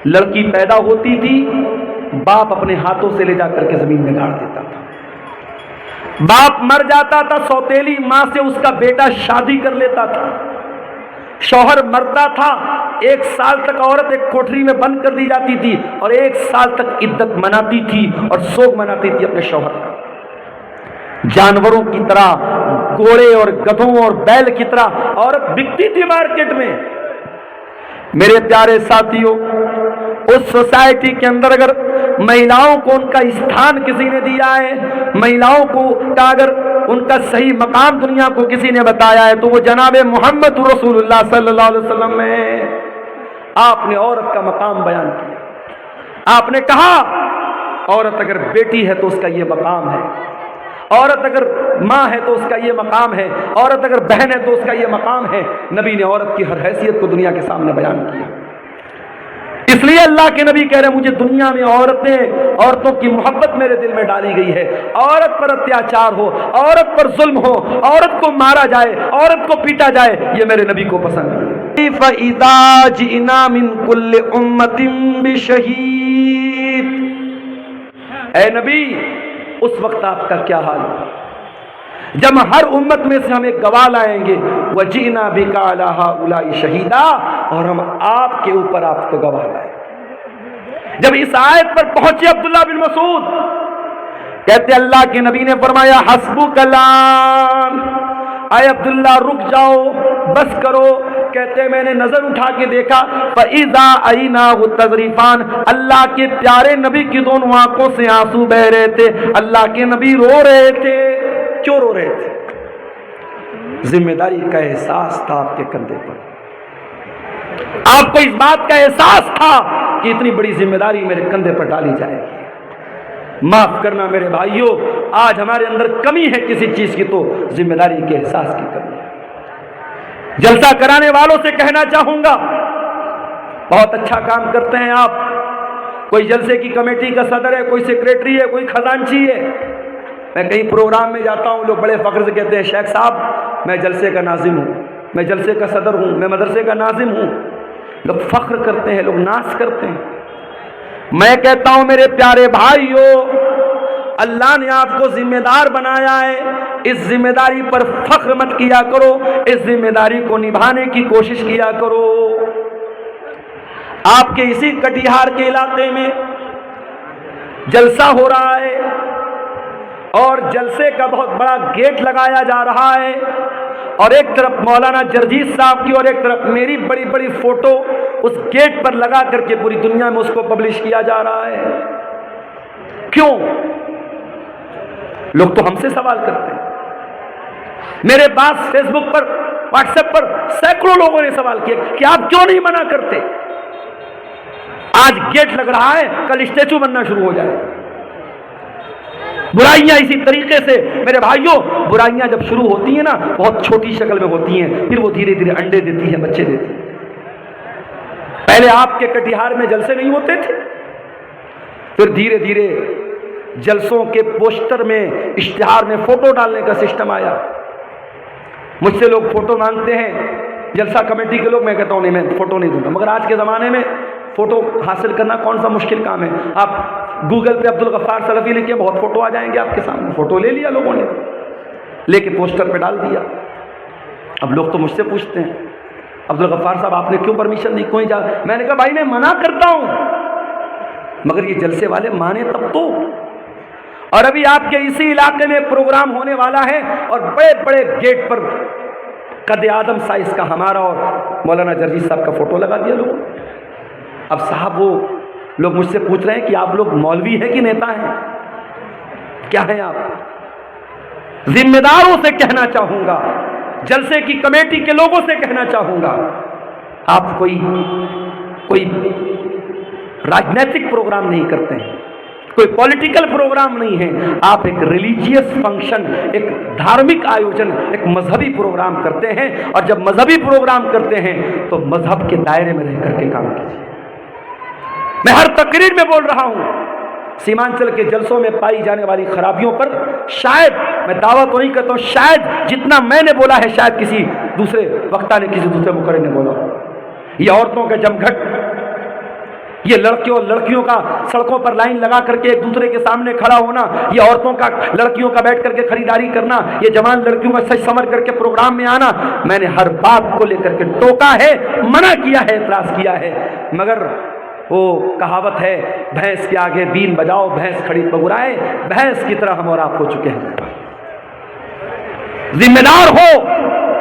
لڑکی پیدا ہوتی تھی، باپ اپنے ہاتھوں سے لے جا کر کے زمین میں گاڑ دیتا تھا. باپ مر جاتا تھا، سوتیلی ماں سے اس کا بیٹا شادی کر لیتا تھا. شوہر مرتا تھا، 1 سال تک عورت ایک کوٹری میں بند کر دی جاتی تھی اور 1 سال تک عدت مناتی تھی اور سوگ مناتی تھی اپنے شوہر کا. جانوروں کی طرح، گھوڑے اور گدھوں اور بیل کی طرح عورت بکتی تھی مارکیٹ میں. میرے پیارے ساتھیوں، اس سوسائٹی کے اندر اگر مہیلاؤں کو ان کا استھان کسی نے دیا ہے، مہیلاؤں کو اگر ان کا صحیح مقام دنیا کو کسی نے بتایا ہے تو وہ جناب محمد رسول اللہ صلی اللہ علیہ وسلم میں. آپ نے عورت کا مقام بیان کیا. آپ نے کہا عورت اگر بیٹی ہے تو اس کا یہ مقام ہے، عورت اگر ماں ہے تو اس کا یہ مقام ہے، عورت اگر بہن ہے تو اس کا یہ مقام ہے. نبی نے عورت کی ہر حیثیت کو دنیا کے سامنے بیان کیا. اس لیے اللہ کے نبی کہہ رہے ہیں مجھے دنیا میں عورتوں کی محبت میرے دل میں ڈالی گئی ہے. عورت پر اتیاچار ہو، عورت پر ظلم ہو، عورت کو مارا جائے، عورت کو پیٹا جائے، یہ میرے نبی کو پسند ہے. فَإِذَا جِئْنَا مِن كُلِّ أُمَّةٍ بِشَهِيدٍ، اے نبی اس وقت آپ کا کیا حال ہوگا جب ہر امت میں سے ہم ایک گواہ لائیں گے. وَجِئْنَا بِكَ عَلَىٰ هَٰؤُلَاءِ شَهِيدًا، اور ہم آپ کے اوپر آپ کو گواہ لائیں. جب اس آیت پر پہنچے عبداللہ بن مسعود کہتے اللہ کے نبی نے فرمایا حسبک الآن، اے عبداللہ رک جاؤ، بس کرو. کہتے میں نے نظر اٹھا کے دیکھا فَإِذَا عَيْنَاهُ تَذْرِفَانِ، اللہ کے پیارے نبی کی دونوں آنکھوں سے آنسو بہ رہے تھے. اللہ کے نبی رو رہے تھے. کیوں رو رہے تھے؟ ذمہ داری کا احساس تھا آپ کے کندھے پر. آپ کو اس بات کا احساس تھا کہ اتنی بڑی ذمہ داری میرے کندھے پر ڈالی جائے گی. معاف کرنا میرے بھائیوں، آج ہمارے اندر کمی ہے کسی چیز کی تو ذمہ داری کے احساس کی کمی ہے. جلسہ کرانے والوں سے کہنا چاہوں گا بہت اچھا کام کرتے ہیں آپ. کوئی جلسے کی کمیٹی کا صدر ہے، کوئی سیکریٹری ہے، کوئی خزانچی ہے. میں کہیں پروگرام میں جاتا ہوں، لوگ بڑے فخر سے کہتے ہیں شیخ صاحب میں جلسے کا ناظم ہوں، میں جلسے کا صدر ہوں، میں مدرسے کا ناظم ہوں. لوگ فخر کرتے ہیں، لوگ ناز کرتے ہیں. میں کہتا ہوں میرے پیارے بھائیو، اللہ نے آپ کو ذمہ دار بنایا ہے، اس ذمہ داری پر فخر مت کیا کرو، اس ذمہ داری کو نبھانے کی کوشش کیا کرو. آپ کے اسی کٹیہار کے علاقے میں جلسہ ہو رہا ہے اور جلسے کا بہت بڑا گیٹ لگایا جا رہا ہے، اور ایک طرف مولانا جرجیت صاحب کی اور ایک طرف میری بڑی بڑی فوٹو اس گیٹ پر لگا کر کے پوری دنیا میں اس کو پبلش کیا جا رہا ہے. کیوں؟ لوگ تو ہم سے سوال کرتے ہیں. میرے پاس فیس بک پر، واٹس ایپ پر سینکڑوں لوگوں نے سوال کیا کہ آپ کیوں نہیں منع کرتے؟ آج گیٹ لگ رہا ہے، کل اسٹیچو بننا شروع ہو جائے. برائیاں اسی طریقے سے میرے بھائیوں، برائیاں جب شروع ہوتی ہیں نا بہت چھوٹی شکل میں ہوتی ہیں، پھر وہ دھیرے دھیرے انڈے دیتی ہیں، بچے دیتی ہیں. پہلے آپ کے کٹیہار میں جلسے نہیں ہوتے تھے، پھر دھیرے دھیرے جلسوں کے پوسٹر میں، اشتہار میں فوٹو ڈالنے کا سسٹم آیا. مجھ سے لوگ فوٹو مانگتے ہیں، جلسہ کمیٹی کے لوگ. میں کہتا ہوں نہیں، میں فوٹو نہیں دوں گا. مگر آج کے زمانے میں فوٹو حاصل کرنا کون سا مشکل کام ہے؟ آپ گوگل پہ عبدالغفار سلفی لکھیں، بہت فوٹو آ جائیں گے آپ کے سامنے. فوٹو لے لیا لوگوں نے، لے کے پوسٹر پہ ڈال دیا. اب لوگ تو مجھ سے پوچھتے ہیں عبدالغفار صاحب آپ نے کیوں پرمیشن دی، کوئی جا؟ میں نے کہا بھائی میں منع کرتا ہوں، مگر یہ جلسے والے مانے تب تو. اور ابھی آپ کے اسی علاقے میں پروگرام ہونے والا ہے اور بڑے بڑے گیٹ پر قد آدم سائز کا ہمارا اور مولانا جرجیت صاحب کا فوٹو لگا دیا لوگوں. اب صاحب وہ لوگ مجھ سے پوچھ رہے ہیں کہ آپ لوگ مولوی ہیں کہ نیتا ہیں، کیا ہیں آپ؟ ذمہ داروں سے کہنا چاہوں گا، جلسے کی کمیٹی کے لوگوں سے کہنا چاہوں گا، آپ کوئی راجنیتک پروگرام نہیں کرتے ہیں، کوئی پولیٹیکل پروگرام نہیں ہے. آپ ایک ریلیجیس فنکشن، ایک دھارمک آیوجن، ایک مذہبی پروگرام کرتے ہیں. اور جب مذہبی پروگرام کرتے ہیں تو مذہب کے دائرے میں رہ کر کے کام کیجیے. میں ہر تقریر میں بول رہا ہوں، سیمانچل کے جلسوں میں پائی جانے والی خرابیوں پر شاید، میں دعویٰ تو نہیں کرتا ہوں، شاید جتنا میں نے بولا ہے شاید کسی دوسرے وقتہ نے، کسی دوسرے مقرر نے بولا. یہ عورتوں کا جمگھٹ، یہ لڑکیوں کا سڑکوں پر لائن لگا کر کے ایک دوسرے کے سامنے کھڑا ہونا، یہ عورتوں کا لڑکیوں کا بیٹھ کر کے خریداری کرنا، یہ جوان لڑکیوں کا سج سنور کر کے پروگرام میں آنا، میں نے ہر بات کو لے کر کے ٹوکا ہے، منع کیا ہے، اعتراض کیا ہے، مگر وہ کہاوت ہے بھینس کے آگے بین بجاؤ بھینس کھڑی پگرائے، بھینس کی طرح ہم اور آپ ہو چکے ہیں۔ ذمہ دار ہو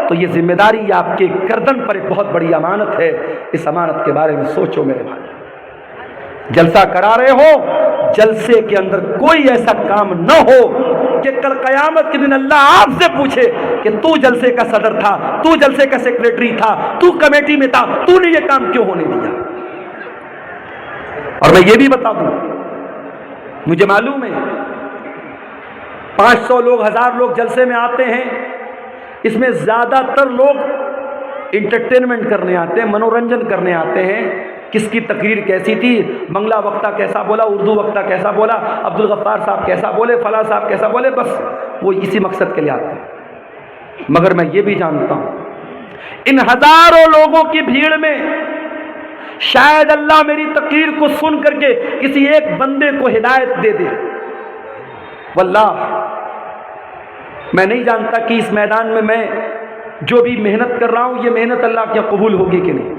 تو یہ ذمہ داری آپ کے گردن پر ایک بہت بڑی امانت ہے، اس امانت کے بارے میں سوچو میرے بھائی۔ جلسہ کرا رہے ہو، جلسے کے اندر کوئی ایسا کام نہ ہو کہ کل قیامت کے دن اللہ آپ سے پوچھے کہ تو جلسے کا صدر تھا، تو جلسے کا سیکریٹری تھا، تو کمیٹی میں تھا، تو نے یہ کام کیوں ہونے دیا۔ اور میں یہ بھی بتا دوں، مجھے معلوم ہے 500 لوگ 1000 لوگ جلسے میں آتے ہیں، اس میں زیادہ تر لوگ انٹرٹینمنٹ کرنے آتے ہیں، منورنجن کرنے آتے ہیں۔ کس کی تقریر کیسی تھی، بنگلہ وقتہ کیسا بولا، اردو وقتہ کیسا بولا، عبدالغفار صاحب کیسا بولے، فلاں صاحب کیسا بولے، بس وہ اسی مقصد کے لیے آتے ہیں۔ مگر میں یہ بھی جانتا ہوں ان ہزاروں لوگوں کی بھیڑ میں شاید اللہ میری تقریر کو سن کر کے کسی ایک بندے کو ہدایت دے دے۔ واللہ میں نہیں جانتا کہ اس میدان میں جو بھی محنت کر رہا ہوں یہ محنت اللہ کی قبول ہوگی کہ نہیں۔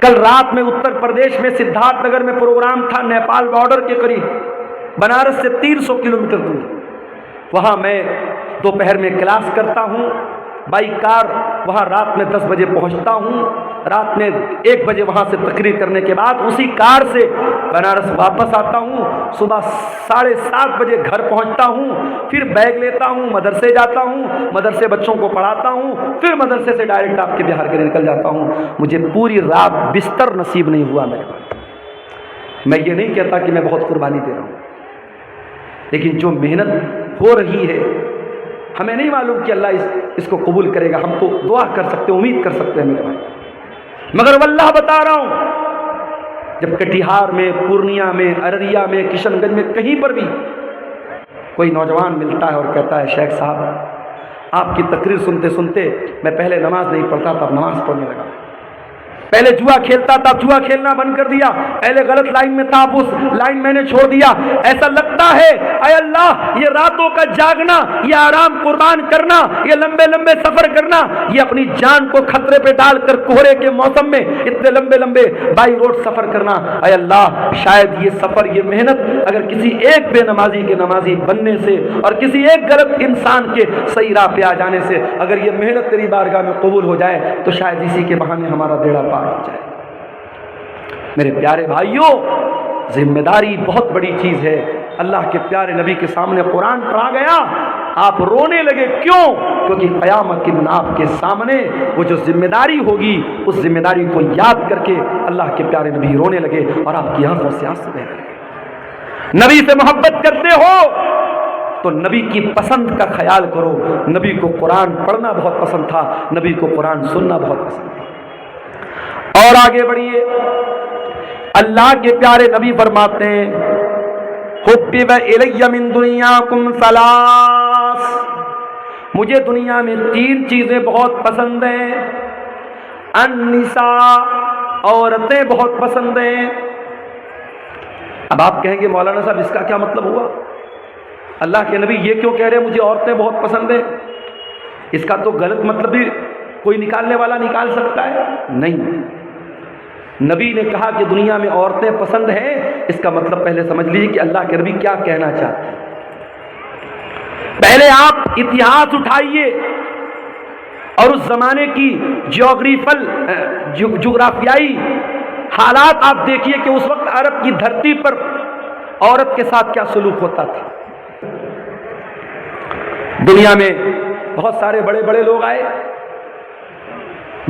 کل رات میں اتر پردیش میں سدھارتھ نگر میں پروگرام تھا، نیپال بارڈر کے قریب، بنارس سے 300 کلومیٹر دور۔ وہاں میں دوپہر میں کلاس کرتا ہوں، بائی کار وہاں رات میں 10 بجے پہنچتا ہوں، رات میں 1 بجے وہاں سے تقریر کرنے کے بعد اسی کار سے بنارس واپس آتا ہوں، صبح 7:30 بجے گھر پہنچتا ہوں، پھر بیگ لیتا ہوں، مدرسے جاتا ہوں، مدرسے بچوں کو پڑھاتا ہوں، پھر مدرسے سے ڈائریکٹ آپ کے بہار کے لیے نکل جاتا ہوں۔ مجھے پوری رات بستر نصیب نہیں ہوا میرے بھائی۔ میں یہ نہیں کہتا کہ میں بہت قربانی دے رہا ہوں، لیکن جو محنت ہو رہی ہے ہمیں نہیں معلوم کہ اللہ اس کو قبول کرے گا، ہم تو دعا کر سکتے ہیں، امید کر سکتے ہیں میرے بھائی، مگر واللہ بتا رہا ہوں جب کٹیہار میں، پورنیہ میں، ارریہ میں، کشن گنج میں کہیں پر بھی کوئی نوجوان ملتا ہے اور کہتا ہے شیخ صاحب آپ کی تقریر سنتے سنتے میں پہلے نماز نہیں پڑھتا تھا، اب نماز پڑھنے لگا، پہلے جوا کھیلتا تھا، جوا کھیلنا بند کر دیا، پہلے غلط لائن میں تھا، اس لائن میں نے چھوڑ دیا۔ ایسا لگتا ہے اے اللہ یہ راتوں کا جاگنا، یہ آرام قربان کرنا، یہ لمبے لمبے سفر کرنا، یہ اپنی جان کو خطرے پہ ڈال کر کوہرے کے موسم میں اتنے لمبے لمبے بائی روڈ سفر کرنا، اے اللہ شاید یہ سفر، یہ محنت اگر کسی ایک بے نمازی کے نمازی بننے سے اور کسی ایک غلط انسان کے صحیح راہ پہ آ جانے سے اگر یہ محنت تیری بارگاہ میں قبول ہو جائے تو شاید اسی کے بہانے ہمارا بیڑا پار ہو جائے۔ میرے پیارے بھائیوں، ذمہ داری بہت بڑی چیز ہے۔ اللہ کے پیارے نبی کے سامنے قرآن پڑھا گیا، آپ رونے لگے، کیوں؟ کیونکہ قیامت کے دن آپ کے سامنے وہ جو ذمہ داری ہوگی اس ذمہ داری کو یاد کر کے اللہ کے پیارے نبی رونے لگے اور آپ کی آنکھوں سے آنسو بہنے لگے۔ نبی سے محبت کرتے ہو تو نبی کی پسند کا خیال کرو۔ نبی کو قرآن پڑھنا بہت پسند تھا، نبی کو قرآن سننا بہت پسند تھا۔ اور آگے بڑھیے، اللہ کے پیارے نبی فرماتے ہیں حبب الی من دنیاکم ثلاث، مجھے دنیا میں 3 چیزیں بہت پسند ہیں۔ النساء، عورتیں بہت پسند ہیں۔ اب آپ کہیں گے مولانا صاحب اس کا کیا مطلب ہوا؟ اللہ کے نبی یہ کیوں کہہ رہے ہیں مجھے عورتیں بہت پسند ہیں؟ اس کا تو غلط مطلب بھی کوئی نکالنے والا نکال سکتا ہے؟ نہیں، نبی نے کہا کہ دنیا میں عورتیں پسند ہیں، اس کا مطلب پہلے سمجھ لیجیے کہ اللہ کے نبی کیا کہنا چاہتے ہیں۔ پہلے آپ اتہاس اٹھائیے اور اس زمانے کی جغرافیائی حالات آپ دیکھیے کہ اس وقت عرب کی دھرتی پر عورت کے ساتھ کیا سلوک ہوتا تھا۔ دنیا میں بہت سارے بڑے بڑے لوگ آئے،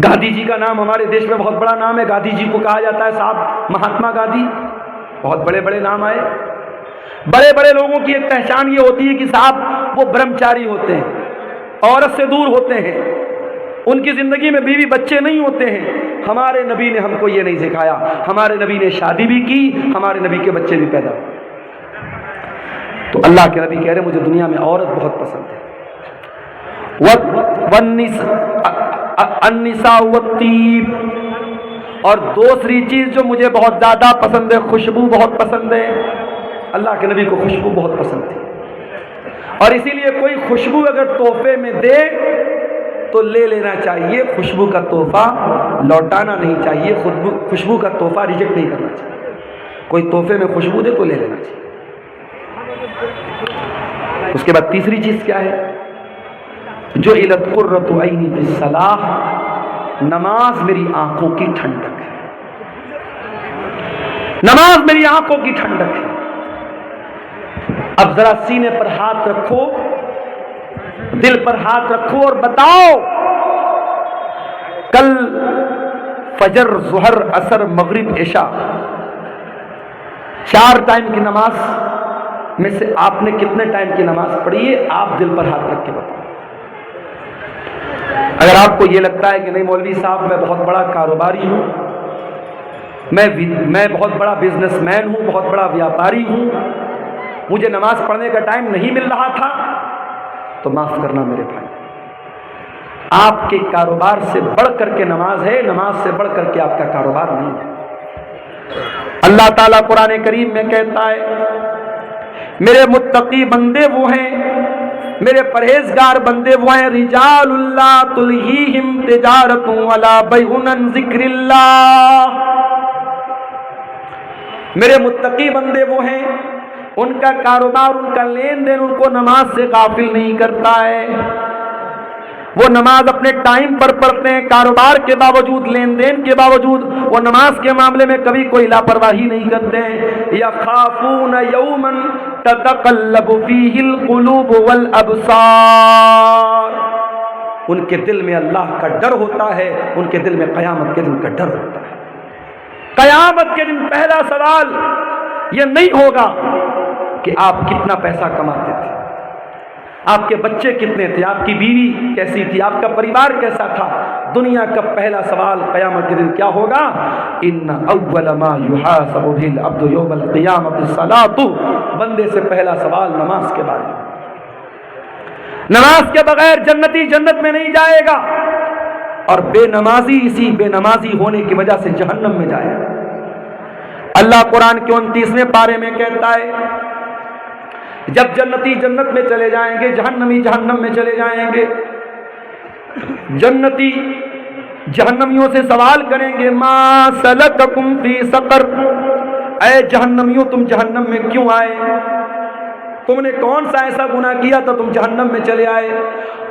گاندھی جی کا نام ہمارے دیش میں بہت بڑا نام ہے، گاندھی جی کو کہا جاتا ہے صاحب مہاتما گاندھی، بہت بڑے بڑے نام آئے۔ بڑے بڑے لوگوں کی ایک پہچان یہ ہوتی ہے کہ صاحب وہ برہمچاری ہوتے ہیں، عورت سے دور ہوتے ہیں، ان کی زندگی میں بیوی بچے نہیں ہوتے ہیں۔ ہمارے نبی نے ہم کو یہ نہیں سکھایا، ہمارے نبی نے شادی بھی کی، ہمارے نبی کے بچے بھی پیدا ہوئے۔ تو اللہ کے نبی کہہ رہے مجھے دنیا میں عورت بہت پسند ہے۔ النساء والطیب، اور دوسری چیز جو مجھے بہت زیادہ پسند ہے، خوشبو بہت پسند ہے، اللہ کے نبی کو خوشبو بہت پسند تھی، اور اسی لیے کوئی خوشبو اگر تحفے میں دے تو لے لینا چاہیے، خوشبو کا تحفہ لوٹانا نہیں چاہیے، خوشبو کا تحفہ ریجیکٹ نہیں کرنا چاہیے، کوئی تحفے میں خوشبو دے تو لے لینا چاہیے۔ اس کے بعد تیسری چیز کیا ہے؟ جو علت قرۃ عینی بالصلاۃ، نماز میری آنکھوں کی ٹھنڈک ہے، نماز میری آنکھوں کی ٹھنڈک ہے۔ اب ذرا سینے پر ہاتھ رکھو، دل پر ہاتھ رکھو اور بتاؤ، کل فجر، ظہر، عصر، مغرب، عشاء، 4 ٹائم کی نماز میں سے آپ نے کتنے ٹائم کی نماز پڑھی ہے؟ آپ دل پر ہاتھ رکھ کے بتاؤ۔ اگر آپ کو یہ لگتا ہے کہ نہیں مولوی صاحب میں بہت بڑا کاروباری ہوں، میں بہت بڑا بزنس مین ہوں، بہت بڑا ویاپاری ہوں، مجھے نماز پڑھنے کا ٹائم نہیں مل رہا تھا، تو معاف کرنا میرے بھائی، آپ کے کاروبار سے بڑھ کر کے نماز ہے، نماز سے بڑھ کر کے آپ کا کاروبار نہیں ہے۔ اللہ تعالیٰ قرآن کریم میں کہتا ہے میرے متقی بندے وہ ہیں، میرے پرہیزگار بندے وہ ہیں، رجال اللہ تلہیہم تجارت ولا بیع عن ذکر اللہ، میرے متقی بندے وہ ہیں، ان کا کاروبار، ان کا لین دین ان کو نماز سے غافل نہیں کرتا ہے، وہ نماز اپنے ٹائم پر پڑھتے ہیں، کاروبار کے باوجود، لین دین کے باوجود وہ نماز کے معاملے میں کبھی کوئی لاپرواہی نہیں کرتے ہیں۔ یخافون یوما تتقلب فیہ القلوب والابصار، ان کے دل میں اللہ کا ڈر ہوتا ہے، ان کے دل میں قیامت کے دن کا ڈر ہوتا ہے۔ قیامت کے دن پہلا سوال یہ نہیں ہوگا کہ آپ کتنا پیسہ کماتے تھے، آپ کے بچے کتنے تھے، آپ کی بیوی کیسی تھی، آپ کا پریوار کیسا تھا۔ دنیا کا پہلا سوال قیامت کے دن کیا ہوگا؟ ان اول ما یحاسب به العبد یوم القیامۃ الصلاۃ، بندے سے پہلا سوال نماز کے بارے میں۔ نماز کے بغیر جنتی جنت میں نہیں جائے گا، اور بے نمازی اسی بے نمازی ہونے کی وجہ سے جہنم میں جائے گا۔ اللہ قرآن کے 29ویں پارے میں کہتا ہے جب جنتی جنت میں چلے جائیں گے، جہنمی جہنم میں چلے جائیں گے، جنتی جہنمیوں سے سوال کریں گے ما سلککم فی سقر، اے جہنمیوں تم جہنم میں کیوں آئے، تم نے کون سا ایسا گناہ کیا تھا تم جہنم میں چلے آئے؟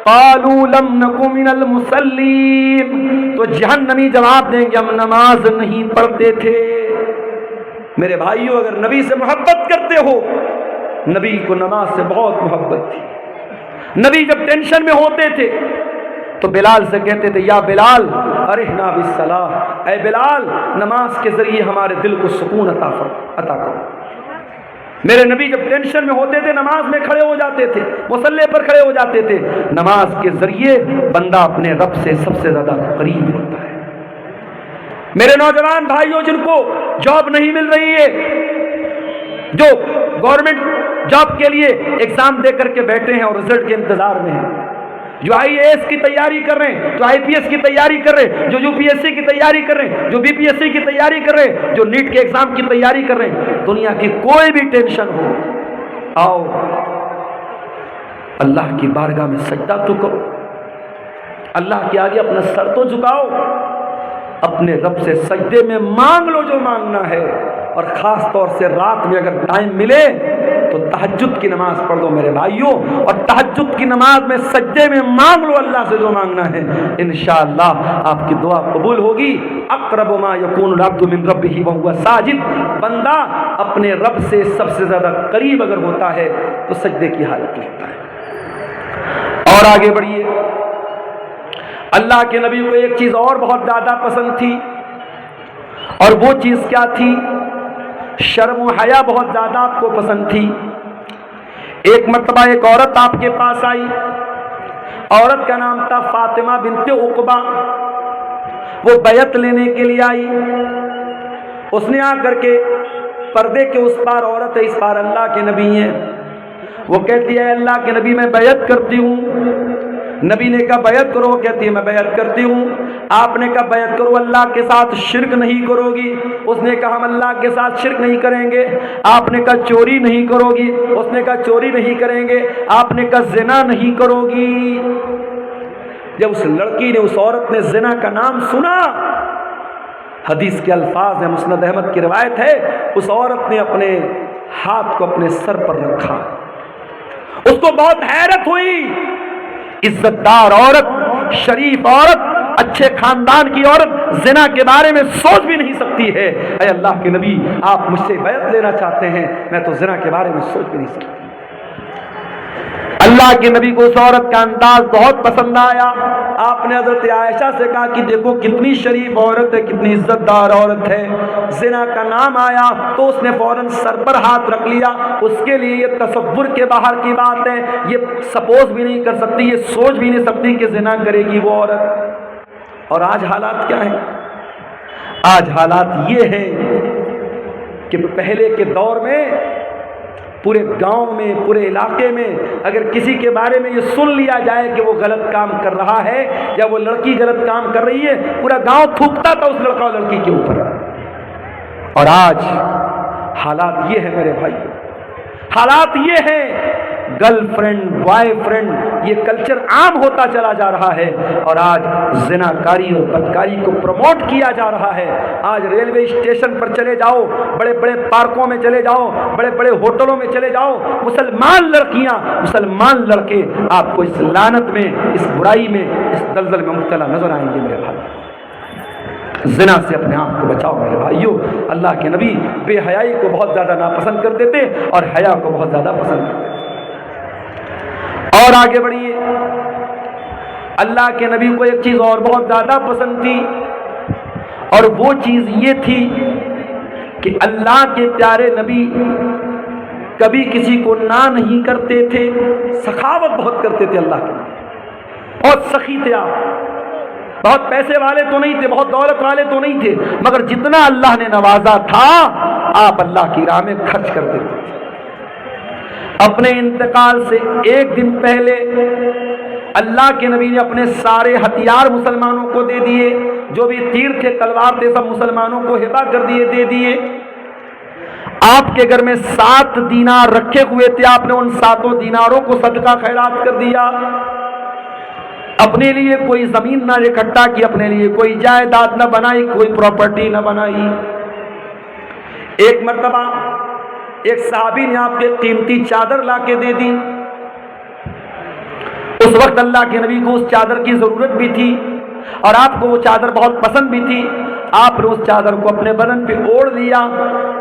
قالوا لم نک من المصلین، تو جہنمی جواب دیں گے ہم نماز نہیں پڑھتے تھے۔ میرے بھائیوں، اگر نبی سے محبت کرتے ہو، نبی کو نماز سے بہت محبت تھی۔ نبی جب ٹینشن میں ہوتے تھے تو بلال سے کہتے تھے یا بلال ارحنا بالصلاۃ، اے بلال نماز کے ذریعے ہمارے دل کو سکون عطا کرو۔ میرے نبی جب ٹینشن میں ہوتے تھے نماز میں کھڑے ہو جاتے تھے، مصلی پر کھڑے ہو جاتے تھے۔ نماز کے ذریعے بندہ اپنے رب سے سب سے زیادہ قریب ہوتا ہے۔ میرے نوجوان بھائیوں، جن کو جاب نہیں مل رہی ہے، جو گورنمنٹ جاب کے لیے ایگزام دے کر کے بیٹھے ہیں اور رزلٹ کے انتظار میں ہیں، جو آئی اے ایس کی تیاری کر رہے ہیں، جو آئی پی ایس کی تیاری کر رہے ہیں، جو یو پی ایس سی کی تیاری کر رہے ہیں، جو بی پی ایس سی کی تیاری کر رہے ہیں، جو نیٹ کے ایگزام کی تیاری کر رہے ہیں، دنیا کی کوئی بھی ٹینشن ہو، آؤ اللہ کی بارگاہ میں سجدہ تو کرو، اللہ کے آگے اپنا سر تو جھکاؤ، اپنے رب سے سجدے میں مانگ لو جو مانگنا ہے، اور خاص طور سے رات میں اگر ٹائم ملے تو تہجد کی نماز پڑھ لو میرے بھائیوں، اور تہجد کی نماز میں سجدے میں مانگ لو اللہ سے جو مانگنا ہے، انشاءاللہ آپ کی دعا قبول ہوگی۔ اقرب ما یکون العبد من ربہ وہو ساجد، بندہ اپنے رب سے سب سے زیادہ قریب اگر ہوتا ہے تو سجدے کی حالت میں ہوتا ہے۔ اور آگے بڑھیے، اللہ کے نبی کو ایک چیز اور بہت زیادہ پسند تھی، اور وہ چیز کیا تھی؟ شرم و حیا بہت زیادہ آپ کو پسند تھی۔ ایک مرتبہ ایک عورت آپ کے پاس آئی، عورت کا نام تھا فاطمہ بنت عقبہ، وہ بیعت لینے کے لیے آئی۔ اس نے آ کر کے پردے کے اس پار عورت ہے، اس پار اللہ کے نبی ہیں، وہ کہتی ہے اللہ کے نبی میں بیعت کرتی ہوں، نبی نے کہا بیعت کرو، کہتی ہے میں بیعت کرتی ہوں۔ آپ نے کہا بیعت کرو اللہ کے ساتھ شرک نہیں کرو گی؟ اس نے کہا ہم اللہ کے ساتھ شرک نہیں کریں گے۔ آپ نے کہا چوری نہیں کرو گی؟ اس نے کہا چوری نہیں کریں گے۔ آپ نے کہا زنا نہیں کرو گی؟ جب اس لڑکی نے، اس عورت نے زنا کا نام سنا، حدیث کے الفاظ ہیں، مسند احمد کی روایت ہے، اس عورت نے اپنے ہاتھ کو اپنے سر پر رکھا۔ اس کو بہت حیرت ہوئی، عزت دار عورت، شریف عورت، اچھے خاندان کی عورت زنا کے بارے میں سوچ بھی نہیں سکتی ہے۔ اے اللہ کے نبی، آپ مجھ سے بیعت لینا چاہتے ہیں، میں تو زنا کے بارے میں سوچ بھی نہیں سکتی۔ اللہ کے نبی کو اس عورت کا انداز بہت پسند آیا۔ آپ نے حضرت عائشہ سے کہا کہ دیکھو کتنی شریف عورت ہے، کتنی عزت دار عورت ہے۔ زنا کا نام آیا تو اس نے فوراً سر پر ہاتھ رکھ لیا۔ اس کے لیے یہ تصور کے باہر کی بات ہے، یہ سپوز بھی نہیں کر سکتی، یہ سوچ بھی نہیں سکتی کہ زنا کرے گی وہ عورت۔ اور آج حالات کیا ہیں؟ آج حالات یہ ہیں کہ پہلے کے دور میں پورے گاؤں میں، پورے علاقے میں اگر کسی کے بارے میں یہ سن لیا جائے کہ وہ غلط کام کر رہا ہے یا وہ لڑکی غلط کام کر رہی ہے، پورا گاؤں تھوکتا تھا اس لڑکا اور لڑکی کے اوپر۔ اور آج حالات یہ ہے میرے بھائی، حالات یہ ہیں، گرل فرینڈ، بوائے فرینڈ، یہ کلچر عام ہوتا چلا جا رہا ہے۔ اور آج زناکاری اور بدکاری کو پروموٹ کیا جا رہا ہے۔ آج ریلوے اسٹیشن پر چلے جاؤ، بڑے بڑے پارکوں میں چلے جاؤ، بڑے بڑے ہوٹلوں میں چلے جاؤ، مسلمان لڑکیاں، مسلمان لڑکے آپ کو اس لعنت میں، اس برائی میں، اس دلدل میں مبتلا نظر آئیں گے میرے بھائی۔ زنا سے اپنے آپ کو بچاؤ میرے بھائیوں۔ اللہ کے نبی بے حیائی کو بہت زیادہ ناپسند کرتے تھے اور حیا کو بہت زیادہ پسند کرتے تھے۔ اور آگے بڑھیے، اللہ کے نبی کو ایک چیز اور بہت زیادہ پسند تھی، اور وہ چیز یہ تھی کہ اللہ کے پیارے نبی کبھی کسی کو نہ نہیں کرتے تھے، سخاوت بہت کرتے تھے اللہ کے نبی، بہت سخی تھے آپ، بہت پیسے والے تو نہیں تھے، بہت دولت والے تو نہیں تھے، مگر جتنا اللہ نے نوازا تھا آپ اللہ کی راہ میں خرچ کر دیتے تھے۔ اپنے انتقال سے ایک دن پہلے اللہ کے نبی نے اپنے سارے ہتھیار مسلمانوں کو دے دیے، جو بھی تیر تھے، تلوار تھے، سب مسلمانوں کو ہبہ کر دیے، دے دیے۔ آپ کے گھر میں 7 دینار رکھے ہوئے تھے، آپ نے ان 7 دیناروں کو صدقہ خیرات کر دیا۔ اپنے لیے کوئی زمین نہ اکٹھا کی، اپنے لیے کوئی جائیداد نہ بنائی، کوئی پراپرٹی نہ بنائی۔ ایک مرتبہ ایک صحابی نے آپ کے قیمتی چادر لا کے دے دی۔ اس وقت اللہ کے نبی کو اس چادر کی ضرورت بھی تھی اور آپ کو وہ چادر بہت پسند بھی تھی۔ آپ نے اس چادر کو اپنے بدن پہ اوڑھ لیا۔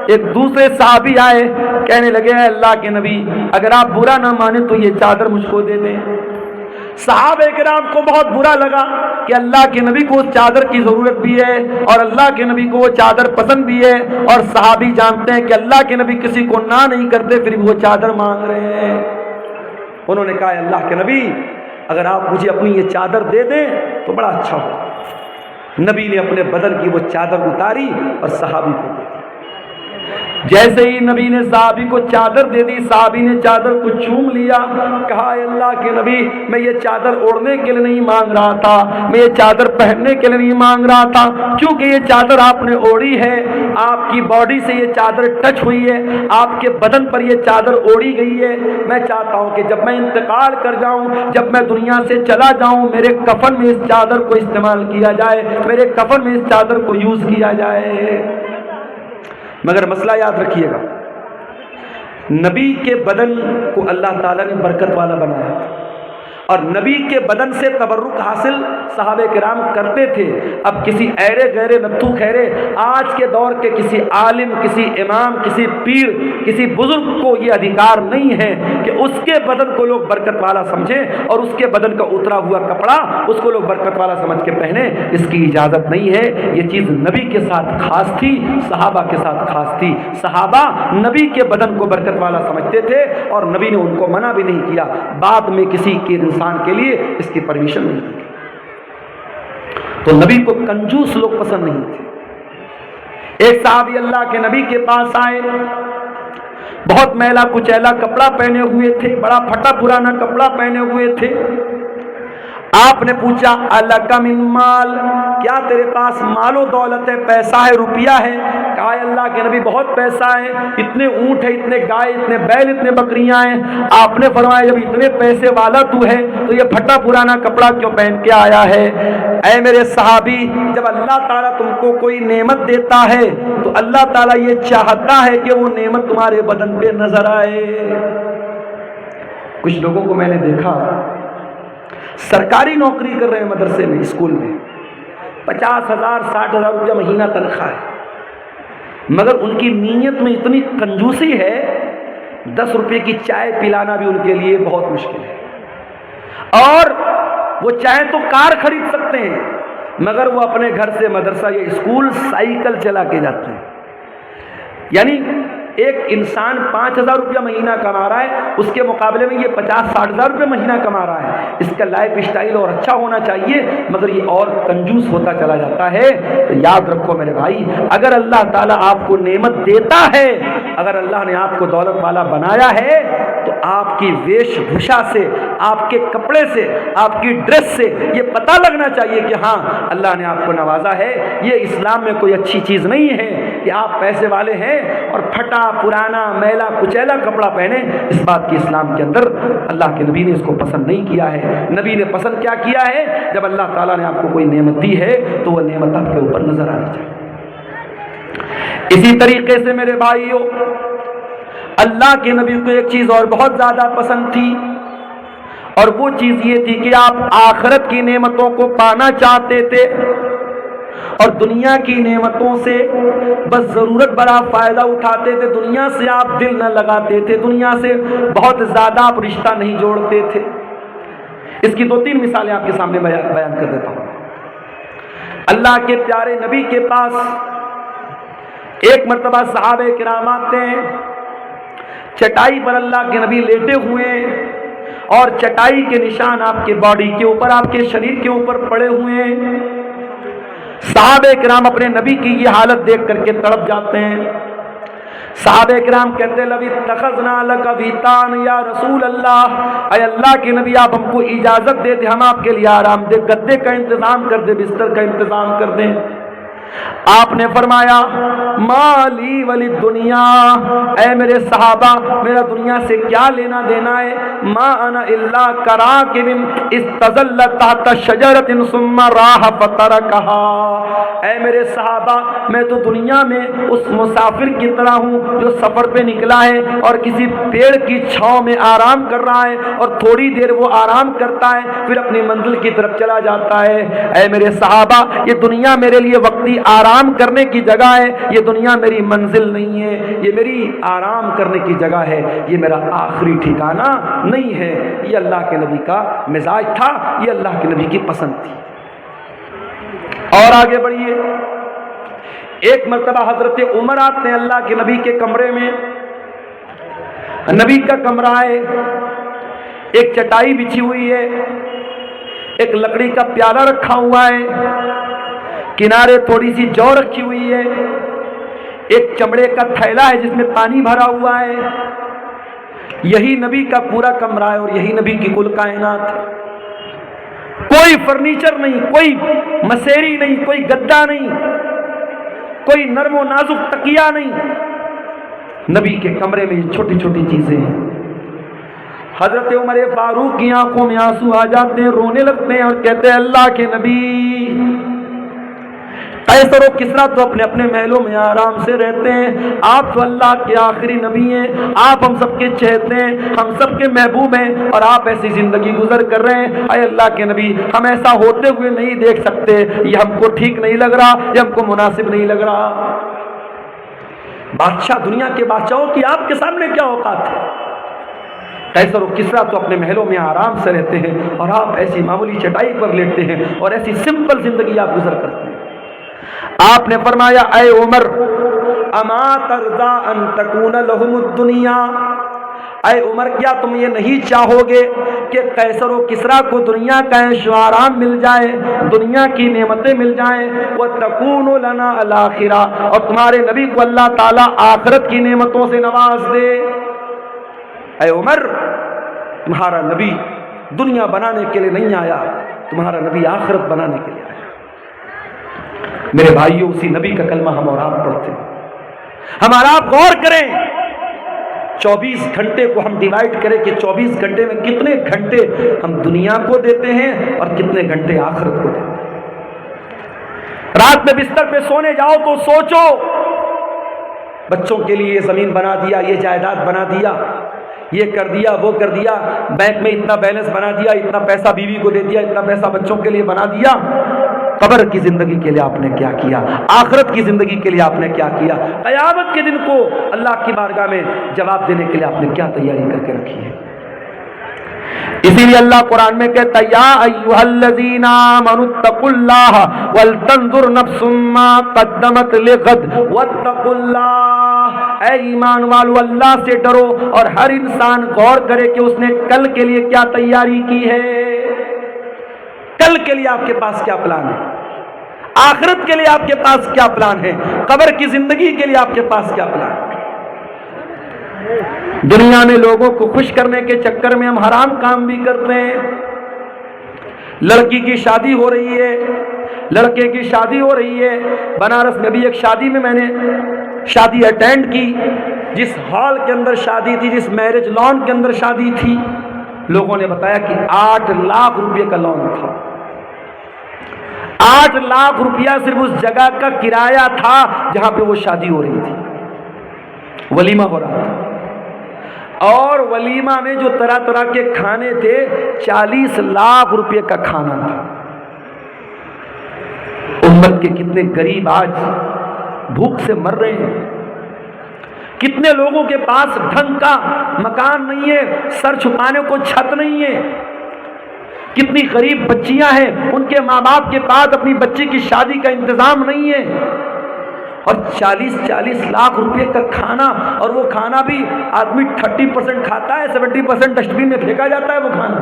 ایک دوسرے صحابی آئے، کہنے لگے اے اللہ کے نبی اگر آپ برا نہ مانے تو یہ چادر مجھ کو دے دیں۔ صحابہ کرام کو بہت برا لگا کہ اللہ کے نبی کو اس چادر کی ضرورت بھی ہے اور اللہ کے نبی کو وہ چادر پسند بھی ہے، اور صحابی جانتے ہیں کہ اللہ کے نبی کسی کو نہ نہیں کرتے، پھر وہ چادر مانگ رہے ہیں۔ انہوں نے کہا اللہ کے نبی اگر آپ مجھے اپنی یہ چادر دے دیں تو بڑا اچھا ہو۔ نبی نے اپنے بدن کی وہ چادر اتاری اور صحابی کو دے دی۔ جیسے ہی نبی نے صحابی کو چادر دے دی، صحابی نے چادر کو چوم لیا، کہا اے اللہ کے نبی میں یہ چادر اوڑھنے کے لیے نہیں مانگ رہا تھا، میں یہ چادر پہننے کے لیے نہیں مانگ رہا تھا، کیونکہ یہ چادر آپ نے اوڑھی ہے، آپ کی باڈی سے یہ چادر ٹچ ہوئی ہے، آپ کے بدن پر یہ چادر اوڑھی گئی ہے۔ میں چاہتا ہوں کہ جب میں انتقال کر جاؤں، جب میں دنیا سے چلا جاؤں، میرے کفن میں اس چادر کو استعمال کیا جائے، میرے کفن میں اس چادر کو یوز کیا جائے۔ مگر مسئلہ یاد رکھیے گا، نبی کے بدن کو اللہ تعالیٰ نے برکت والا بنایا اور نبی کے بدن سے تبرک حاصل صحابہ کرام کرتے تھے۔ اب کسی ایرے غیرے نتھو خیرے آج کے دور کے کسی عالم، کسی امام، کسی پیر، کسی بزرگ کو یہ ادھیکار نہیں ہے کہ اس کے بدن کو لوگ برکت والا سمجھیں اور اس کے بدن کا اترا ہوا کپڑا اس کو لوگ برکت والا سمجھ کے پہنے، اس کی اجازت نہیں ہے۔ یہ چیز نبی کے ساتھ خاص تھی، صحابہ کے ساتھ خاص تھی۔ صحابہ نبی کے بدن کو برکت والا سمجھتے تھے اور نبی نے ان کو منع بھی نہیں کیا، بعد میں کسی کے انسان کے لیے اس کی پرمیشن نہیں دی۔ تو نبی کو کنجوس لوگ پسند نہیں تھے۔ ایک صحابی اللہ کے نبی کے پاس آئے، بہت میلا کچیلا کپڑا پہنے ہوئے تھے، بڑا پھٹا پرانا کپڑا پہنے ہوئے تھے، آپ نے پوچھا الک من مال، کیا تیرے پاس مال و دولت ہے، پیسہ ہے، روپیہ ہے؟ کہا اللہ کے نبی بہت پیسہ ہے، اتنے اونٹ ہے، اتنے گائے، اتنے بیل، اتنے بکریاں ہیں۔ آپ نے فرمایا جب اتنے پیسے والا تو ہے تو یہ پھٹا پرانا کپڑا کیوں پہن کے آیا ہے؟ اے میرے صحابی، جب اللہ تعالیٰ تم کو کوئی نعمت دیتا ہے تو اللہ تعالیٰ یہ چاہتا ہے کہ وہ نعمت تمہارے بدن پہ نظر آئے۔ کچھ لوگوں کو میں نے دیکھا سرکاری نوکری کر رہے ہیں، مدرسے میں، اسکول میں، 50,000 60,000 روپیہ مہینہ تنخواہ ہے، مگر ان کی نیت میں اتنی کنجوسی ہے 10 روپے کی چائے پلانا بھی ان کے لیے بہت مشکل ہے۔ اور وہ چاہے تو کار خرید سکتے ہیں، مگر وہ اپنے گھر سے مدرسہ یا اسکول سائیکل چلا کے جاتے ہیں۔ یعنی ایک انسان 5,000 روپیہ مہینہ کما رہا ہے، اس کے مقابلے میں یہ 50-60,000 روپیہ مہینہ کما رہا ہے۔ اس کا لائف اسٹائل اور اچھا ہونا چاہیے، مگر یہ اور کنجوس ہوتا چلا جاتا ہے۔ تو یاد رکھو میرے بھائی، اگر اللہ تعالیٰ آپ کو نعمت دیتا ہے، اگر اللہ نے آپ کو دولت والا بنایا ہے، تو آپ کی ویش بھوشا سے، آپ کے کپڑے سے، آپ کی ڈریس سے یہ پتہ لگنا چاہیے کہ ہاں اللہ نے آپ کو نوازا ہے۔ یہ اسلام میں کوئی اچھی چیز نہیں ہے کہ آپ پیسے والے ہیں اور پھٹا پرانا میلا کچیلا کپڑا پہنے۔ اس بات کی اسلام کے اندر اللہ کے نبی نے اس کو پسند نہیں کیا ہے۔ نبی نے پسند کیا کیا ہے؟ جب اللہ تعالیٰ نے آپ کو کوئی نعمت دی ہے تو وہ نعمت آپ کے اوپر نظر آنی چاہیے۔ اسی طریقے سے میرے بھائیوں، اللہ کے نبی کو ایک چیز اور بہت زیادہ پسند تھی، اور وہ چیز یہ تھی کہ آپ آخرت کی نعمتوں کو پانا چاہتے تھے اور دنیا کی نعمتوں سے بس ضرورت بڑا فائدہ اٹھاتے تھے، دنیا سے آپ دل نہ لگاتے تھے، دنیا سے بہت زیادہ آپ رشتہ نہیں جوڑتے تھے۔ اس کی 2-3 مثالیں آپ کے سامنے بیان کر دیتا ہوں۔ اللہ کے پیارے نبی کے پاس ایک مرتبہ صحابہ کرام آتے ہیں، چٹائی پر اللہ کے نبی لیٹے ہوئے اور چٹائی کے نشان آپ کے باڈی کے اوپر، آپ کے شریر کے اوپر پڑے ہوئے ہیں۔ صحابہ کرام اپنے نبی کی یہ حالت دیکھ کر کے تڑپ جاتے ہیں۔ صحابہ کرام کہتے ہیں لَوِ اتَّخَذْنَا لَكَ وِطَانًا یا رسول اللہ، اے اللہ کے نبی آپ ہم کو اجازت دے دیں، ہم آپ کے لیے آرام دہ گدے کا انتظام کر دیں، بستر کا انتظام کر دیں۔ آپ نے فرمایا مالی ولی دنیا، اے میرے صحابہ میرا دنیا سے کیا لینا دینا ہے؟ ما انا الا کراکب استظل تحت شجرۃ ثم راح فترکها، اے میرے صحابہ میں تو دنیا میں اس مسافر کی طرح ہوں جو سفر پہ نکلا ہے اور کسی پیڑ کی چھاؤں میں آرام کر رہا ہے، اور تھوڑی دیر وہ آرام کرتا ہے پھر اپنی منزل کی طرف چلا جاتا ہے۔ اے میرے صحابہ یہ دنیا میرے لیے وقتی آرام کرنے کی جگہ ہے، یہ دنیا میری منزل نہیں ہے، یہ میری آرام کرنے کی جگہ ہے، یہ میرا آخری ٹھکانہ نہیں ہے۔ یہ اللہ کے نبی کا مزاج تھا، یہ اللہ کے نبی کی پسند تھی۔ اور آگے بڑھیے، ایک مرتبہ حضرت عمر آتے ہیں اللہ کے نبی کے کمرے میں۔ نبی کا کمرہ ہے، ایک چٹائی بچھی ہوئی ہے، ایک لکڑی کا پیالہ رکھا ہوا ہے، کنارے تھوڑی سی جو رکھی ہوئی ہے، ایک چمڑے کا تھیلا ہے جس میں پانی بھرا ہوا ہے۔ یہی نبی کا پورا کمرہ ہے اور یہی نبی کی کل کائنات ہے۔ کوئی فرنیچر نہیں، کوئی مسیری نہیں، کوئی گدا نہیں، کوئی نرم و نازک تکیہ نہیں، نبی کے کمرے میں یہ چھوٹی چھوٹی چیزیں ہیں۔ حضرت عمر فاروق کی آنکھوں میں آنسو آ جاتے ہیں، رونے لگتے ہیں اور کہتے ہیں اللہ کے نبی، قیصر و کسریٰ تو اپنے اپنے محلوں میں آرام سے رہتے ہیں، آپ تو اللہ کے آخری نبی ہیں، آپ ہم سب کے چہتے ہیں، ہم سب کے محبوب ہیں، اور آپ ایسی زندگی گزر کر رہے ہیں۔ اے اللہ کے نبی ہم ایسا ہوتے ہوئے نہیں دیکھ سکتے، یہ ہم کو ٹھیک نہیں لگ رہا، یہ ہم کو مناسب نہیں لگ رہا۔ بادشاہ، دنیا کے بادشاہوں کی آپ کے سامنے کیا اوقات ہے؟ قیصر و کسریٰ تو اپنے محلوں میں آرام سے رہتے ہیں اور آپ ایسی معمولی چٹائی پر لیٹتے ہیں اور ایسی سمپل زندگی آپ گزر کرتے ہیں۔ آپ نے فرمایا اے عمر اما ترضى ان تكون لهم الدنيا، اے عمر کیا تم یہ نہیں چاہو گے کہ قیصر و کسریٰ کو دنیا کا عیش و آرام مل جائے، دنیا کی نعمتیں مل جائیں، وتكون لنا الاخرہ، اور تمہارے نبی کو اللہ تعالیٰ آخرت کی نعمتوں سے نواز دے۔ اے عمر تمہارا نبی دنیا بنانے کے لیے نہیں آیا، تمہارا نبی آخرت بنانے کے لیے آیا۔ میرے بھائیوں، اسی نبی کا کلمہ ہم اور آپ پڑھتے ہیں۔ ہمارا آپ غور کریں، 24 گھنٹے کو ہم ڈیوائیڈ کریں کہ 24 گھنٹے میں کتنے گھنٹے ہم دنیا کو دیتے ہیں اور کتنے گھنٹے آخرت کو دیتے ہیں۔ رات میں بستر پہ سونے جاؤ تو سوچو، بچوں کے لیے یہ زمین بنا دیا، یہ جائیداد بنا دیا، یہ کر دیا، وہ کر دیا، بینک میں اتنا بیلنس بنا دیا، اتنا پیسہ بیوی کو دے دیا، اتنا پیسہ بچوں کے لیے بنا دیا۔ قبر کی زندگی کے لیے آپ نے کیا کیا؟ آخرت کی زندگی کے لیے آپ نے کیا کیا؟ قیامت کے دن کو اللہ کی بارگاہ میں جواب دینے کے لیے آپ نے کیا تیاری کر کے رکھی ہے؟ اسی لیے اللہ قرآن میں کہتا ہے، یا ایھا الذین آمنوا اتقوا اللہ ولتنظر نفس ما قدمت لغد واتقوا اللہ۔ اے ایمان والو، اللہ سے ڈرو اور ہر انسان غور کرے کہ اس نے کل کے لیے کیا تیاری کی ہے۔ کل کے لیے آپ کے پاس کیا پلان ہے؟ آخرت کے لیے آپ کے پاس کیا پلان ہے؟ قبر کی زندگی کے لیے آپ کے پاس کیا پلان ہے؟ دنیا میں لوگوں کو خوش کرنے کے چکر میں ہم حرام کام بھی کرتے ہیں۔ لڑکی کی شادی ہو رہی ہے، لڑکے کی شادی ہو رہی ہے۔ بنارس میں بھی ایک شادی میں نے شادی اٹینڈ کی، جس ہال کے اندر شادی تھی، جس میرج لان کے اندر شادی تھی، لوگوں نے بتایا کہ 8 لاکھ روپے کا لون تھا۔ 8 لاکھ روپیہ صرف اس جگہ کا کرایہ تھا جہاں پہ وہ شادی ہو رہی تھی، ولیمہ ہو رہا تھا، اور ولیمہ میں جو طرح طرح کے کھانے تھے 40 لاکھ روپے کا کھانا تھا۔ امت کے کتنے غریب آج بھوک سے مر رہے ہیں، کتنے لوگوں کے پاس ڈھنگ کا مکان نہیں ہے، سر چھپانے کو چھت نہیں ہے، کتنی غریب بچیاں ہیں، ان کے ماں باپ کے پاس اپنی بچی کی شادی کا انتظام نہیں ہے، اور 40 لاکھ روپے کا کھانا، اور وہ کھانا بھی آدمی 30% کھاتا ہے، 70% ڈسٹ بن میں پھینکا جاتا ہے وہ کھانا۔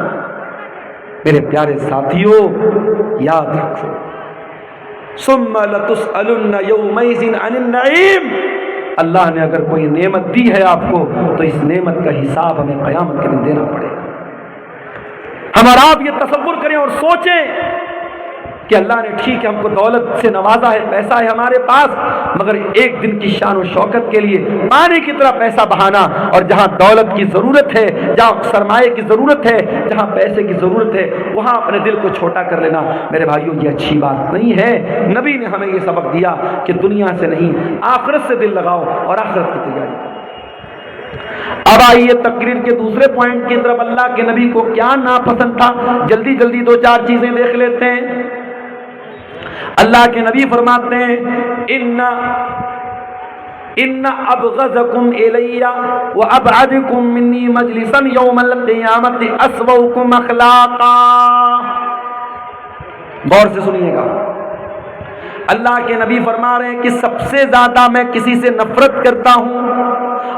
میرے پیارے ساتھیوں، یاد رکھو، ثم لتسألن یومئذ عن النعیم۔ اللہ نے اگر کوئی نعمت دی ہے آپ کو تو اس نعمت کا حساب ہمیں قیامت کے دن دینا پڑے گا۔ ہم اور آپ یہ تصور کریں اور سوچیں کہ اللہ نے ٹھیک ہے ہم کو دولت سے نوازا ہے، پیسہ ہے ہمارے پاس، مگر ایک دن کی شان و شوکت کے لیے پانی کی طرح پیسہ بہانا، اور جہاں دولت کی ضرورت ہے، جہاں سرمایہ کی ضرورت ہے، جہاں پیسے کی ضرورت ہے، وہاں اپنے دل کو چھوٹا کر لینا، میرے بھائیوں یہ اچھی بات نہیں ہے۔ نبی نے ہمیں یہ سبق دیا کہ دنیا سے نہیں، آخرت سے دل لگاؤ اور آخرت کی تیاری کرو۔ اب آئیے تقریر کے دوسرے پوائنٹ کی طرف، اللہ کے نبی کو کیا ناپسند تھا، جلدی جلدی 2-4 چیزیں دیکھ لیتے ہیں۔ اللہ کے نبی فرماتے ہیں، ان ابغضکم الی وابعدکم منی مجلسا یوم القیامت اسوؤکم اخلاقا۔ غور سے سنیے گا، اللہ کے نبی فرما رہے ہیں کہ سب سے زیادہ میں کسی سے نفرت کرتا ہوں،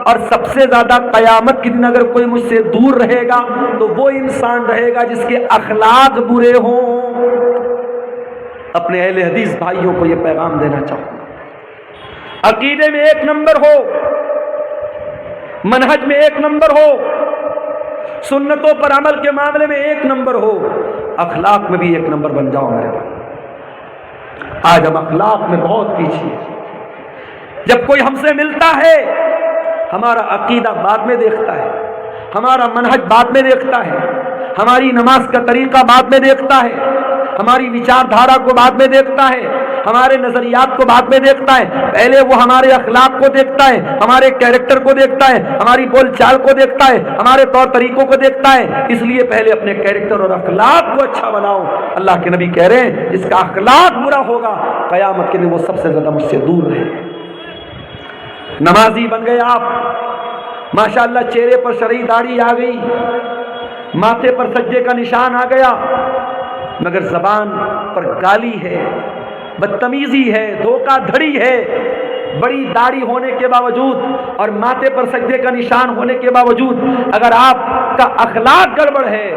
اور سب سے زیادہ قیامت کے دن اگر کوئی مجھ سے دور رہے گا تو وہ انسان رہے گا جس کے اخلاق برے ہوں۔ اپنے اہل حدیث بھائیوں کو یہ پیغام دینا چاہوں، عقیدے میں 1 نمبر ہو، منہج میں 1 نمبر ہو، سنتوں پر عمل کے معاملے میں 1 نمبر ہو، اخلاق میں بھی 1 نمبر بن جاؤ میرے بھائی۔ آج ہم اخلاق میں بہت پیچھے ہیں۔ جب کوئی ہم سے ملتا ہے، ہمارا عقیدہ بعد میں دیکھتا ہے، ہمارا منہج بعد میں دیکھتا ہے، ہماری نماز کا طریقہ بعد میں دیکھتا ہے، ہماری وچار دھارا کو بعد میں دیکھتا ہے، ہمارے نظریات کو بعد میں دیکھتا ہے۔ پہلے وہ ہمارے اخلاق کو دیکھتا ہے، ہمارے کیریکٹر کو دیکھتا ہے، ہماری بول چال کو دیکھتا ہے، ہمارے طور طریقوں کو دیکھتا ہے۔ اس لیے پہلے اپنے کیریکٹر اور اخلاق کو اچھا بناؤ۔ اللہ کے نبی کہہ رہے ہیں جس کا اخلاق برا ہوگا قیامت کے دن وہ سب سے زیادہ مجھ سے دور رہے۔ نمازی بن گئے آپ، ماشاءاللہ چہرے پر شرعی داڑھی آ گئی، ماتھے پر سجدے کا نشان آ گیا، مگر زبان پر گالی ہے، بدتمیزی ہے، دھوکہ دھڑی ہے۔ بڑی داڑھی ہونے کے باوجود اور ماتھے پر سجدے کا نشان ہونے کے باوجود اگر آپ کا اخلاق گڑبڑ ہے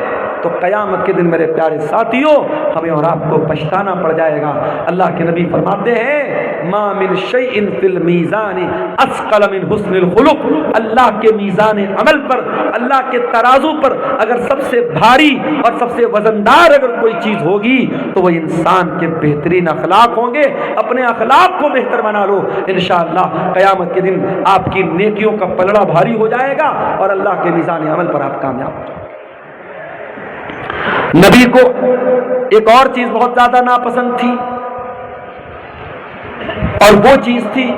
تو قیامت کے دن میرے پیارے ساتھیوں ہمیں اور آپ کو پچھتانا پڑ جائے گا۔ اللہ کے نبی فرماتے ہیں ما من شیء فی المیزان اثقل من حسن الخلق، اللہ کے میزان عمل پر، اللہ کے ترازو پر اگر سب سے بھاری اور سب سے وزندار اگر کوئی چیز ہوگی تو وہ انسان کے بہترین اخلاق ہوں گے۔ اپنے اخلاق کو بہتر بنا لو، انشاءاللہ قیامت کے دن آپ کی نیکیوں کا پلڑا بھاری ہو جائے گا اور اللہ کے میزان عمل پر آپ کامیاب ہو جائیں گے۔ نبی کو ایک اور چیز بہت زیادہ ناپسند تھی اور وہ چیز تھی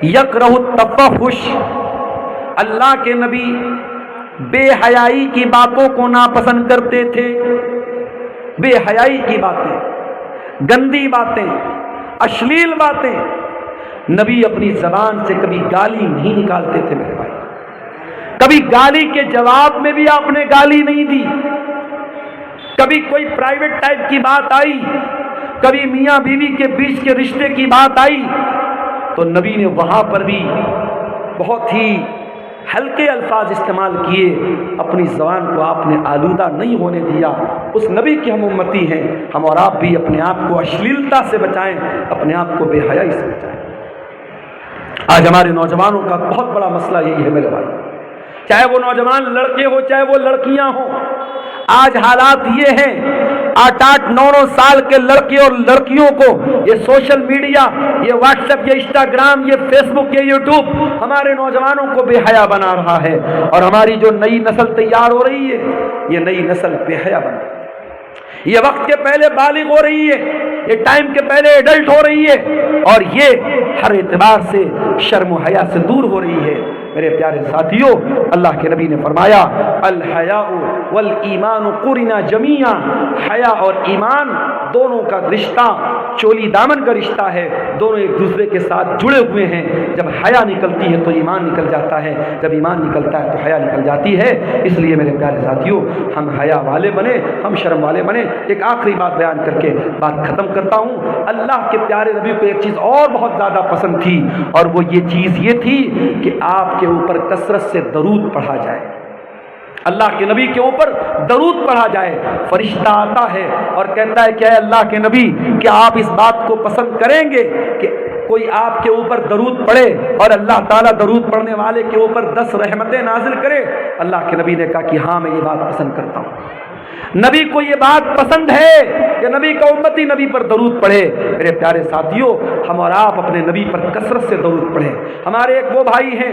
یکرہ التفحش۔ اللہ کے نبی بے حیائی کی باتوں کو ناپسند کرتے تھے۔ بے حیائی کی باتیں، گندی باتیں، اشلیل باتیں، نبی اپنی زبان سے کبھی گالی نہیں نکالتے تھے میرے بھائی۔ کبھی گالی کے جواب میں بھی آپ نے گالی نہیں دی۔ کبھی کوئی پرائیویٹ ٹائپ کی بات آئی، کبھی میاں بیوی کے بیچ کے رشتے کی بات آئی تو نبی نے وہاں پر بھی بہت ہی ہلکے الفاظ استعمال کیے، اپنی زبان کو آپ نے آلودہ نہیں ہونے دیا۔ اس نبی کی ہم امتی ہیں، ہم اور آپ بھی اپنے آپ کو اشلیلتا سے بچائیں، اپنے آپ کو بے حیائی سے بچائیں۔ آج ہمارے نوجوانوں کا بہت بڑا مسئلہ یہی ہے میرے بھائی، چاہے وہ نوجوان لڑکے ہو چاہے وہ لڑکیاں ہوں۔ آج حالات یہ ہیں 8-8 9-9 سال کے لڑکے اور لڑکیوں کو یہ سوشل میڈیا، یہ واٹس ایپ، یہ انسٹاگرام، یہ فیس بک، یہ یوٹیوب ہمارے نوجوانوں کو بے حیا بنا رہا ہے، اور ہماری جو نئی نسل تیار ہو رہی ہے یہ نئی نسل بے حیا بن رہی ہے۔ یہ وقت کے پہلے بالغ ہو رہی ہے، یہ ٹائم کے پہلے ایڈلٹ ہو رہی ہے، اور یہ ہر اعتبار سے شرم و حیا سے دور ہو رہی ہے۔ میرے پیارے ساتھیوں، اللہ کے نبی نے فرمایا الحیاء والایمان قرنا جمیعا، حیا اور ایمان دونوں کا رشتہ چولی دامن کا رشتہ ہے، دونوں ایک دوسرے کے ساتھ جڑے ہوئے ہیں۔ جب حیا نکلتی ہے تو ایمان نکل جاتا ہے، جب ایمان نکلتا ہے تو حیا نکل جاتی ہے۔ اس لیے میرے پیارے ساتھیوں ہم حیا والے بنے، ہم شرم والے بنے۔ ایک آخری بات بیان کر کے بات ختم کرتا ہوں۔ اللہ کے پیارے نبی کو ایک چیز اور بہت زیادہ پسند تھی، اور وہ یہ چیز یہ تھی کہ آپ کے اوپر کثرت سے درود پڑھا جائے، اللہ کے نبی کے اوپر درود پڑھا جائے۔ فرشتہ آتا ہے اور کہتا ہے کہ اے اللہ کے نبی، کیا آپ اس بات کو پسند کریں گے کہ کوئی آپ کے اوپر درود پڑھے اور اللہ تعالیٰ درود پڑھنے والے کے اوپر 10 رحمتیں نازل کرے؟ اللہ کے نبی نے کہا کہ ہاں میں یہ بات پسند کرتا ہوں۔ نبی کو یہ بات پسند ہے کہ نبی کا امتی نبی پر درود پڑھے۔ میرے پیارے ساتھیوں، ہم اور آپ اپنے نبی پر کثرت سے درود پڑھیں۔ ہمارے ایک وہ بھائی ہیں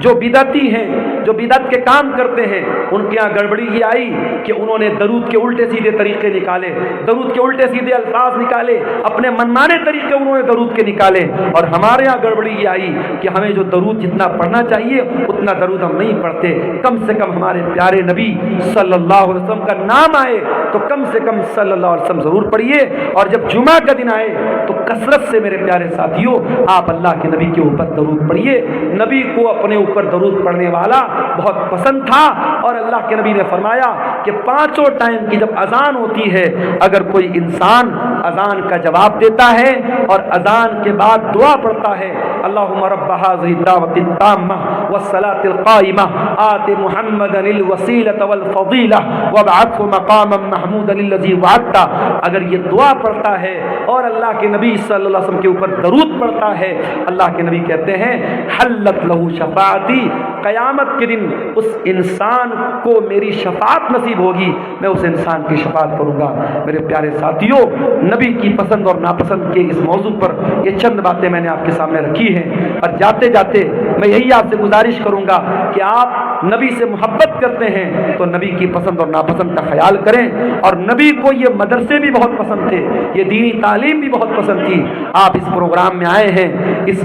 جو بدعتی ہیں، جو بدعت کے کام کرتے ہیں، ان کے یہاں گڑبڑی یہ آئی کہ انہوں نے درود کے الٹے سیدھے طریقے نکالے، درود کے الٹے سیدھے الفاظ نکالے، اپنے منمانے طریقے انہوں نے درود کے نکالے، اور ہمارے یہاں گڑبڑی یہ آئی کہ ہمیں جو درود جتنا پڑھنا چاہیے اتنا درود ہم نہیں پڑھتے۔ کم سے کم ہمارے پیارے نبی صلی اللہ علیہ وسلم کا نام آئے تو کم سے کم صلی اللہ علیہ وسلم ضرور پڑھیے، اور جب جمعہ کا دن آئے تو کثرت سے میرے پیارے ساتھیوں آپ اللہ کے نبی کے اوپر درود پڑھیے۔ نبی کو اپنے اوپر درود پڑھنے والا بہت پسند تھا، اور اللہ کے نبی نے فرمایا کہ 5 ٹائم کی جب اذان ہوتی ہے، اگر کوئی انسان اذان کا جواب دیتا ہے اور اذان کے بعد دعا پڑھتا ہے اللہم رب هذه الدعوة التامة والصلاة القائمة آت محمدا الوسیلة والفضیلہ وابعثه مقاما محمودا الذی وعدتہ، اگر یہ دعا پڑھتا ہے اور اللہ کے نبی صلی اللہ علیہ وسلم کے اوپر درود پڑھتا ہے، اللہ کے نبی کہتے ہیں حلت لہ شفاعتی، قیامت کے دن اس انسان کو میری شفاعت نصیب ہوگی، میں اس انسان کی شفاعت کروں گا۔ میرے پیارے ساتھیوں، نبی کی پسند اور ناپسند کے اس موضوع پر یہ چند باتیں میں نے آپ کے سامنے رکھی ہیں، اور جاتے جاتے میں یہی آپ سے گزارش کروں گا کہ آپ نبی سے محبت کرتے ہیں تو نبی کی پسند اور ناپسند کا خیال کریں، اور نبی کو یہ مدرسے بھی بہت پسند تھے، یہ دینی تعلیم بھی بہت پسند تھی۔ آپ اس پروگرام میں آئے ہیں، اس